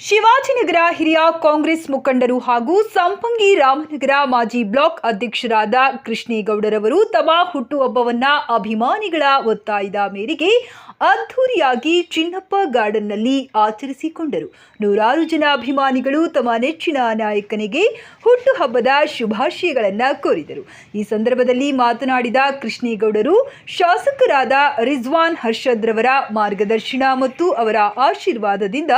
ಶಿವಾಜಿನಗರ ಹಿರಿಯ ಕಾಂಗ್ರೆಸ್ ಮುಖಂಡರು ಹಾಗೂ ಸಂಪಂಗಿ ರಾಮನಗರ ಮಾಜಿ ಬ್ಲಾಕ್ ಅಧ್ಯಕ್ಷರಾದ ಕೃಷ್ಣೇಗೌಡರವರು ತಮ್ಮ ಹುಟ್ಟುಹಬ್ಬವನ್ನ ಅಭಿಮಾನಿಗಳ ಒತ್ತಾಯದ ಮೇರೆಗೆ ಅದ್ಧೂರಿಯಾಗಿ ಚಿನ್ನಪ್ಪ ಗಾರ್ಡನ್ನಲ್ಲಿ ಆಚರಿಸಿಕೊಂಡರು. ನೂರಾರು ಜನ ಅಭಿಮಾನಿಗಳು ತಮ್ಮ ನೆಚ್ಚಿನ ನಾಯಕನಿಗೆ ಹುಟ್ಟುಹಬ್ಬದ ಶುಭಾಶಯಗಳನ್ನು ಕೋರಿದರು. ಈ ಸಂದರ್ಭದಲ್ಲಿ ಮಾತನಾಡಿದ ಕೃಷ್ಣೇಗೌಡರು, ಶಾಸಕರಾದ ರಿಜ್ವಾನ್ ಹರ್ಷದ್ ರವರ ಮಾರ್ಗದರ್ಶನ ಮತ್ತು ಅವರ ಆಶೀರ್ವಾದದಿಂದ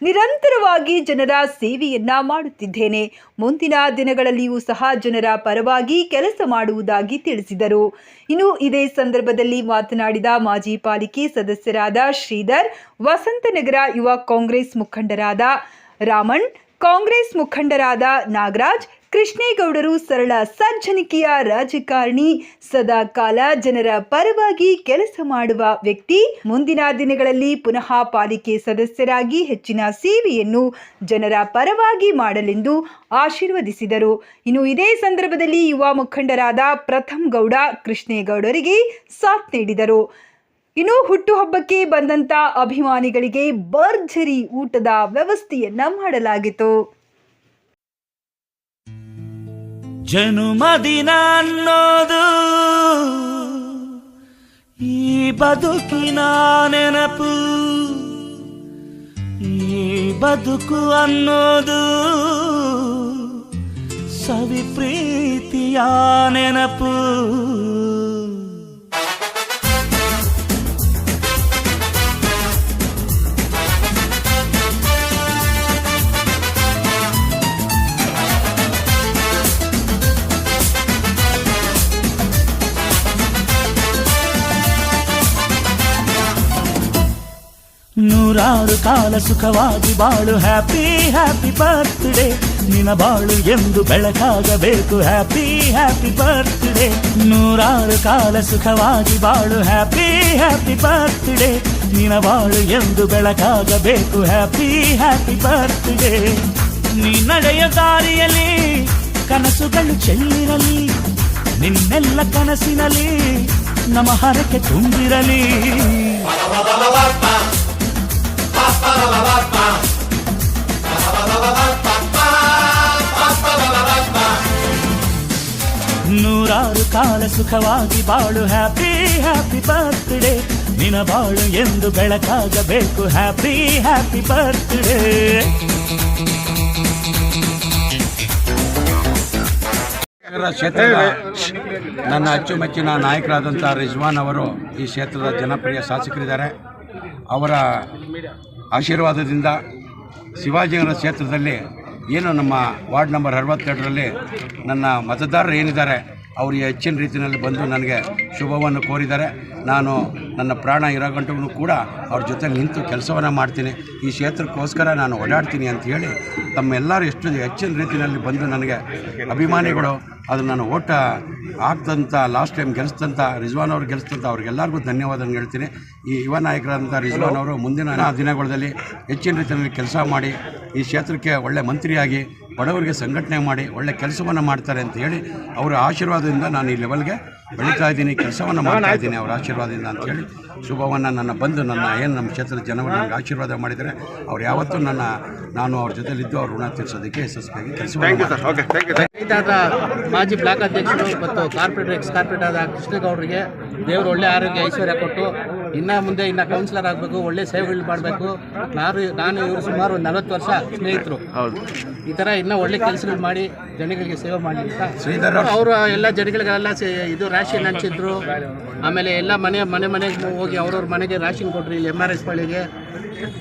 ನಿರಂತರವಾಗಿ ಜನರ ಸೇವೆಯನ್ನ ಮಾಡುತ್ತಿದ್ದೇನೆ. ಮುಂದಿನ ದಿನಗಳಲ್ಲಿಯೂ ಸಹ ಜನರ ಪರವಾಗಿ ಕೆಲಸ ಮಾಡುವುದಾಗಿ ತಿಳಿಸಿದರು. ಇನ್ನು ಇದೇ ಸಂದರ್ಭದಲ್ಲಿ ಮಾತನಾಡಿದ ಮಾಜಿ ಪಾಲಿಕೆ ಸದಸ್ಯರಾದ ಶ್ರೀಧರ್, ವಸಂತನಗರ ಯುವ ಕಾಂಗ್ರೆಸ್ ಮುಖಂಡರಾದ ರಾಮಣ್, ಕಾಂಗ್ರೆಸ್ ಮುಖಂಡರಾದ ನಾಗರಾಜ್, ಕೃಷ್ಣೇಗೌಡರು ಸರಳ ಸಜ್ಜನಿಕೆಯ ರಾಜಕಾರಣಿ, ಸದಾ ಕಾಲ ಜನರ ಪರವಾಗಿ ಕೆಲಸ ಮಾಡುವ ವ್ಯಕ್ತಿ. ಮುಂದಿನ ದಿನಗಳಲ್ಲಿ ಪುನಃ ಪಾಲಿಕೆ ಸದಸ್ಯರಾಗಿ ಹೆಚ್ಚಿನ ಸೇವೆಯನ್ನು ಜನರ ಪರವಾಗಿ ಮಾಡಲೆಂದು ಆಶೀರ್ವದಿಸಿದರು. ಇನ್ನು ಇದೇ ಸಂದರ್ಭದಲ್ಲಿ ಯುವ ಮುಖಂಡರಾದ ಪ್ರಥಮ್ ಗೌಡ ಕೃಷ್ಣೇಗೌಡರಿಗೆ ಸಾಥ್ ನೀಡಿದರು. ಇನ್ನು ಹುಟ್ಟುಹಬ್ಬಕ್ಕೆ ಬಂದಂತ ಅಭಿಮಾನಿಗಳಿಗೆ ಭರ್ಜರಿ ಊಟದ ವ್ಯವಸ್ಥೆಯನ್ನ ಮಾಡಲಾಗಿತ್ತು. ಜನುಮದಿನ ಅನ್ನೋದು ಈ ಬದುಕಿನ ನೆನಪು, ಈ ಬದುಕು ಅನ್ನೋದು ಸವಿ ಪ್ರೀತಿಯ ನೆನಪು. ನೂರಾರು ಕಾಲ ಸುಖವಾಗಿ ಬಾಳು, ಹ್ಯಾಪಿ ಹ್ಯಾಪಿ ಬರ್ತ್ಡೇ. ನಿನ್ನ ಬಾಳು ಎಂದು ಬೆಳಕಾಗಬೇಕು, ಹ್ಯಾಪಿ ಹ್ಯಾಪಿ ಬರ್ತ್ಡೇ. ನೂರಾರು ಕಾಲ ಸುಖವಾಗಿ ಬಾಳು, ಹ್ಯಾಪಿ ಹ್ಯಾಪಿ ಬರ್ತ್ಡೇ. ನಿನ್ನ ಬಾಳು ಎಂದು ಬೆಳಕಾಗಬೇಕು, ಹ್ಯಾಪಿ ಹ್ಯಾಪಿ ಬರ್ತ್ಡೇ. ನೀ ನಡೆಯ ದಾರಿಯಲ್ಲಿ ಕನಸುಗಳು ಚೆಲ್ಲಿರಲಿ, ನಿನ್ನೆಲ್ಲ ಕನಸಿನಲ್ಲಿ ನಮ್ಮ ಹರಕೆ ತುಂಬಿರಲಿ. ನೂರಾರು ಕಾಲ ಸುಖವಾಗಿ ಬಾಳು, ಹ್ಯಾಪಿ ಹ್ಯಾಪಿ ಬರ್ತ್ಡೇ. ನಿನ್ನ ಬಾಳು ಎಂದು ಬೆಳಕಾಗಬೇಕು, ಹ್ಯಾಪಿ ಹ್ಯಾಪಿ ಬರ್ತ್ಡೇ. ಕ್ಷೇತ್ರದ ನನ್ನ ಅಚ್ಚುಮೆಚ್ಚಿನ ನಾಯಕರಾದಂಥ ರಿಜ್ವಾನ್ ಅವರು ಈ ಕ್ಷೇತ್ರದ ಜನಪ್ರಿಯ ಶಾಸಕರಿದ್ದಾರೆ. ಅವರ ಆಶೀರ್ವಾದದಿಂದ ಶಿವಾಜಿನಗರ ಕ್ಷೇತ್ರದಲ್ಲಿ ಏನು ನಮ್ಮ ವಾರ್ಡ್ ನಂಬರ್ 62ರಲ್ಲಿ ನನ್ನ ಮತದಾರರು ಏನಿದ್ದಾರೆ ಅವರಿಗೆ ಹೆಚ್ಚಿನ ರೀತಿಯಲ್ಲಿ ಬಂದು ನನಗೆ ಶುಭವನ್ನು ಕೋರಿದ್ದಾರೆ. ನಾನು ನನ್ನ ಪ್ರಾಣ ಇರೋ ಗಂಟೆಗೂ ಕೂಡ ಅವ್ರ ಜೊತೆ ನಿಂತು ಕೆಲಸವನ್ನು ಮಾಡ್ತೀನಿ, ಈ ಕ್ಷೇತ್ರಕ್ಕೋಸ್ಕರ ನಾನು ಓಡಾಡ್ತೀನಿ ಅಂತ ಹೇಳಿ ತಮ್ಮೆಲ್ಲರೂ ಎಷ್ಟು ಹೆಚ್ಚಿನ ರೀತಿಯಲ್ಲಿ ಬಂದು ನನಗೆ ಅಭಿಮಾನಿಗಳು ಅದು ನಾನು ಓಟ ಆಗ್ತಂತ ಲಾಸ್ಟ್ ಟೈಮ್ ಗೆಲ್ಲಿಸ್ತಂತ ರಿಜ್ವಾನ್ ಅವರು ಗೆಲ್ಲಿಸ್ತಂತ ಅವ್ರಿಗೆಲ್ಲರಿಗೂ ಧನ್ಯವಾದವನ್ನು ಹೇಳ್ತೀನಿ. ಈ ಯುವ ನಾಯಕರಾದಂಥ ರಿಜ್ವಾನ್ ಅವರು ಮುಂದಿನ ದಿನಗಳಲ್ಲಿ ಹೆಚ್ಚಿನ ರೀತಿಯಲ್ಲಿ ಕೆಲಸ ಮಾಡಿ ಈ ಕ್ಷೇತ್ರಕ್ಕೆ ಒಳ್ಳೆ ಮಂತ್ರಿಯಾಗಿ ಬಡವರಿಗೆ ಸಂಘಟನೆ ಮಾಡಿ ಒಳ್ಳೆ ಕೆಲಸವನ್ನು ಮಾಡ್ತಾರೆ ಅಂತ ಹೇಳಿ ಅವರ ಆಶೀರ್ವಾದದಿಂದ ನಾನು ಈ ಲೆವೆಲ್ಗೆ ಬೆಳೀತಾ ಇದ್ದೀನಿ, ಕೆಲಸವನ್ನು ಮಾಡ್ತಾ ಇದ್ದೀನಿ ಅವರ ಆಶೀರ್ವಾದದಿಂದ ಅಂತೇಳಿ ಶುಭವನ್ನು ನನ್ನ ಏನು ನಮ್ಮ ಕ್ಷೇತ್ರದ ಜನಗಳು ನನಗೆ ಆಶೀರ್ವಾದ ಮಾಡಿದರೆ ಅವ್ರು ಯಾವತ್ತೂ ನಾನು ಅವ್ರ ಜೊತೆಲಿದ್ದು ಅವ್ರ ಋಣ ತೀರಿಸೋದಕ್ಕೆ ಯಶಸ್ವಿಯಾಗಿ ಕೆಲಸ. ಮಾಜಿ ಬ್ಲಾಕ್ ಅಧ್ಯಕ್ಷರು ಮತ್ತು ಎಕ್ಸ್ ಕಾರ್ಪೊರೇಟರ್ ಆದ ಕೃಷ್ಣೇಗೌಡರಿಗೆ ದೇವರು ಒಳ್ಳೆ ಆರೋಗ್ಯ ಐಶ್ವರ್ಯ ಕೊಟ್ಟು ಮುಂದೆ ಕೌನ್ಸಿಲರ್ ಆಗಬೇಕು, ಒಳ್ಳೆ ಸೇವೆಗಳು ಮಾಡಬೇಕು. ನಾನು ಇವರು ಸುಮಾರು 40 ವರ್ಷ ಸ್ನೇಹಿತರು. ಈ ಥರ ಒಳ್ಳೆ ಕೆಲಸಗಳು ಮಾಡಿ ಜನಗಳಿಗೆ ಸೇವೆ ಮಾಡಲಿ ಅಂತ ಅವರು ಎಲ್ಲ ಜನಗಳಿಗೆಲ್ಲ ಇದು ರೇಷನ್ ಹಂಚಿದ್ರು. ಆಮೇಲೆ ಎಲ್ಲ ಮನೆಗೆ ಹೋಗಿ ಅವ್ರವ್ರ ಮನೆಗೆ ರೇಷನ್ ಕೊಟ್ಟರು. ಇಲ್ಲಿ MRS ಬಳಿಗೆ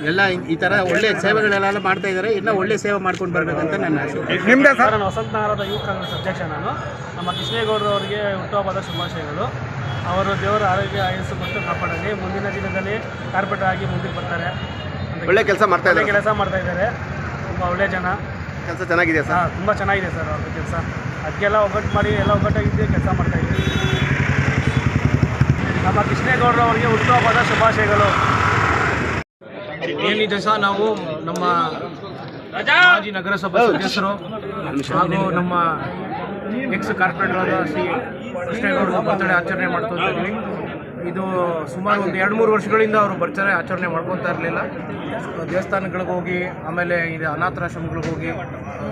ಎಲ್ಲ ಈ ಥರ ಒಳ್ಳೆ ಸೇವೆಗಳೆಲ್ಲ ಮಾಡ್ತಾ ಇದ್ದಾರೆ. ಒಳ್ಳೆ ಸೇವೆ ಮಾಡ್ಕೊಂಡು ಬರಬೇಕಂತ ನನ್ನ ಆಸೆ. ನಿಮ್ಮದೇ ಸರ್? ನಾನು ವಸಂತನಗರದ ಯೂತ್ ಕಾಂಗ್ರೆಸ್ ಅಧ್ಯಕ್ಷ. ನಮ್ಮ ಕೃಷ್ಣೇಗೌಡರು ಅವರಿಗೆ ಹುಟ್ಟುಹಬ್ಬದ ಶುಭಾಶಯಗಳು. ಅವರು ದೇವರ ಆರೋಗ್ಯ ಆಯಸ್ಸು ಕೊಟ್ಟು ಕಾಪಾಡಲಿ. ಮುಂದಿನ ದಿನದಲ್ಲಿ ಕಾರ್ಪೊರೇಟರ್ ಆಗಿ ಮುಂದಕ್ಕೆ ಬರ್ತಾರೆ. ಒಳ್ಳೆ ಕೆಲಸ ಮಾಡ್ತಾ ಇದ್ದಾರೆ. ತುಂಬ ಒಳ್ಳೆ ಜನ. ಕೆಲಸ ಚೆನ್ನಾಗಿದೆ ಸರ್? ತುಂಬ ಚೆನ್ನಾಗಿದೆ ಸರ್ ಅವ್ರ ಕೆಲಸ. ಅದಕ್ಕೆಲ್ಲ ಒಗ್ಗಟ್ಟು ಮಾಡಿ ಎಲ್ಲ ಒಗ್ಗಟ್ಟಾಗಿದ್ದು ಕೆಲಸ ಮಾಡ್ತಾಯಿದ್ದೀವಿ. ನಮ್ಮ ಕೃಷ್ಣೇಗೌಡರು ಅವರಿಗೆ ಹುಟ್ಟುಹಬ್ಬದ ಶುಭಾಶಯಗಳು. ಈ ದಿವಸ ನಾವು ನಮ್ಮ ಮಾಜಿ ನಗರಸಭಾ ಸದಸ್ಯರು ಹಾಗೂ ನಮ್ಮ ಎಕ್ಸ್ ಕಾರ್ಪೊರೇಟರ್ ಆದ ಶ್ರೀ ಕೃಷ್ಣೇಗೌಡರ ಬರ್ತಡೇ ಆಚರಣೆ ಮಾಡ್ತಾ ಇದ್ದೀವಿ. ಇದು ಸುಮಾರು ಒಂದು 2-3 ವರ್ಷಗಳಿಂದ ಅವರು ಬರ್ತಾರೆ ಆಚರಣೆ ಮಾಡ್ಕೊತಾ ಇರಲಿಲ್ಲ. ದೇವಸ್ಥಾನಗಳಿಗೆ ಹೋಗಿ ಆಮೇಲೆ ಇದು ಅನಾಥಾಶ್ರಮಗಳಿಗೆ ಹೋಗಿ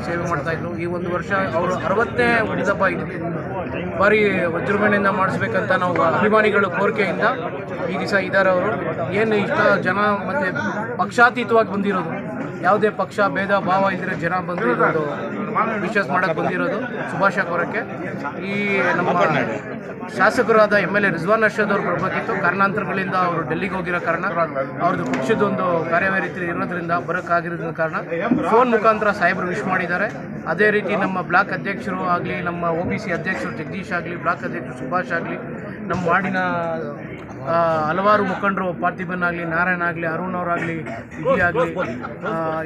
ಸೇವೆ ಮಾಡ್ತಾಯಿದ್ರು. ಈ ಒಂದು ವರ್ಷ ಅವರು 60ನೇ ಹುಟ್ಟಿದಬ್ಬ ಇದು ಬಾರಿ ವಿಜೃಂಭಣೆಯಿಂದ ಮಾಡಿಸ್ಬೇಕಂತ ನಾವು ಅಭಿಮಾನಿಗಳ ಕೋರಿಕೆಯಿಂದ ಈ ದಿವಸ ಇದ್ದಾರೆ. ಅವರು ಏನು ಇಷ್ಟ ಜನ ಮತ್ತು ಪಕ್ಷಾತೀತವಾಗಿ ಬಂದಿರೋದು, ಯಾವುದೇ ಪಕ್ಷ ಭೇದ ಭಾವ ಇದ್ದರೆ ಜನ ಬಂದಿರೋದು ವಿಶೇಷ ಮಾಡೋಕ್ಕೆ ಬಂದಿರೋದು ಶುಭಾಶಯ ಕೋರಕ್ಕೆ. ಈ ನಮ್ಮ ಶಾಸಕರಾದ MLA ರಿಜ್ವಾನ್ ಅರ್ಷದ್ ಅವರು ಬರಬೇಕಿತ್ತು. ಕಾರಣಾಂತರಗಳಿಂದ ಅವರು ಡೆಲ್ಲಿಗೆ ಹೋಗಿರೋ ಕಾರಣ, ಅವ್ರದ್ದು ಪಕ್ಷದೊಂದು ಕಾರ್ಯವೈಖರಿ ಇರೋದ್ರಿಂದ ಬರೋಕ್ಕಾಗಿರೋದ್ರ ಕಾರಣ ಫೋನ್ ಮುಖಾಂತರ ಸಾಹೇಬರು ವಿಶ್ ಮಾಡಿದ್ದಾರೆ. ಅದೇ ರೀತಿ ನಮ್ಮ ಬ್ಲಾಕ್ ಅಧ್ಯಕ್ಷರು ಆಗಲಿ, ನಮ್ಮ OBC ಅಧ್ಯಕ್ಷರು ಜಗದೀಶ್ ಆಗಲಿ, ಬ್ಲಾಕ್ ಅಧ್ಯಕ್ಷರು ಸುಭಾಷ್ ಆಗಲಿ, ನಮ್ಮ ವಾರ್ಡಿನ ಹಲವಾರು ಮುಖಂಡರು ಪಾರ್ಥಿಬನ್ ಆಗಲಿ, ನಾರಾಯಣ ಆಗಲಿ, ಅರುಣ್ ಅವರಾಗಲಿ, ವಿಜಯ್ ಆಗಲಿ,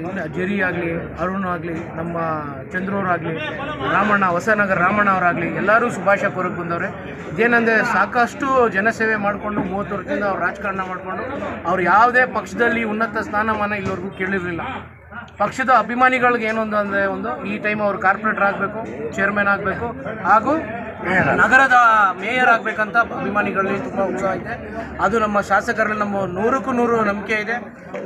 ಇನ್ನು ಜೆರಿ ಆಗಲಿ, ಅರುಣ್ ಆಗಲಿ, ನಮ್ಮ ಚಂದ್ರವರಾಗಲಿ, ರಾಮಣ್ಣ ಹೊಸನಗರ ರಾಮಣ್ಣ ಅವರಾಗಲಿ ಎಲ್ಲರೂ ಶುಭಾಶಯ ಕೋರಕ್ಕೆ ಬಂದವ್ರೆ. ಇದೇನೆಂದರೆ ಸಾಕಷ್ಟು ಜನಸೇವೆ ಮಾಡಿಕೊಂಡು 30 ವರ್ಷದಿಂದ ಅವ್ರು ರಾಜಕಾರಣ ಮಾಡಿಕೊಂಡು ಅವ್ರು ಯಾವುದೇ ಪಕ್ಷದಲ್ಲಿ ಉನ್ನತ ಸ್ಥಾನಮಾನ ಇಲ್ಲಿವರೆಗೂ ಕೇಳಿರಲಿಲ್ಲ. ಪಕ್ಷದ ಅಭಿಮಾನಿಗಳಿಗೆ ಏನೊಂದು ಅಂದರೆ ಈ ಟೈಮ್ ಅವರು ಕಾರ್ಪೊರೇಟರ್ ಆಗಬೇಕು, ಚೇರ್ಮನ್ ಆಗಬೇಕು ಹಾಗೂ ನಗರದ ಮೇಯರ್ ಆಗಬೇಕಂತ ಅಭಿಮಾನಿಗಳಲ್ಲಿ ತುಂಬ ಉತ್ಸಾಹ ಇದೆ. ಅದು ನಮ್ಮ ಶಾಸಕರಲ್ಲಿ ನಮ್ಮ 100ಕ್ಕೂ 100 ನಂಬಿಕೆ ಇದೆ.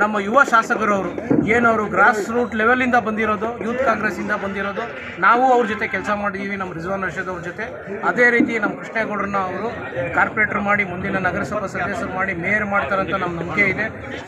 ನಮ್ಮ ಯುವ ಶಾಸಕರವರು ಏನವರು ಗ್ರಾಸ್ ರೂಟ್ ಲೆವೆಲಿಂದ ಬಂದಿರೋದು, ಯೂತ್ ಕಾಂಗ್ರೆಸ್ಸಿಂದ ಬಂದಿರೋದು, ನಾವು ಅವ್ರ ಜೊತೆ ಕೆಲಸ ಮಾಡಿದ್ದೀವಿ, ನಮ್ಮ ರಿಜ್ವಾನ್ ಅರ್ಷದ್ ಅವ್ರ ಜೊತೆ. ಅದೇ ರೀತಿ ನಮ್ಮ ಕೃಷ್ಣೇಗೌಡರನ್ನ ಅವರು ಕಾರ್ಪೊರೇಟರ್ ಮಾಡಿ ಮುಂದಿನ ನಗರಸಭಾ ಸದಸ್ಯರು ಮಾಡಿ ಮೇಯರ್ ಮಾಡ್ತಾರಂತ ನಮ್ಮ ನಂಬಿಕೆ ಇದೆ.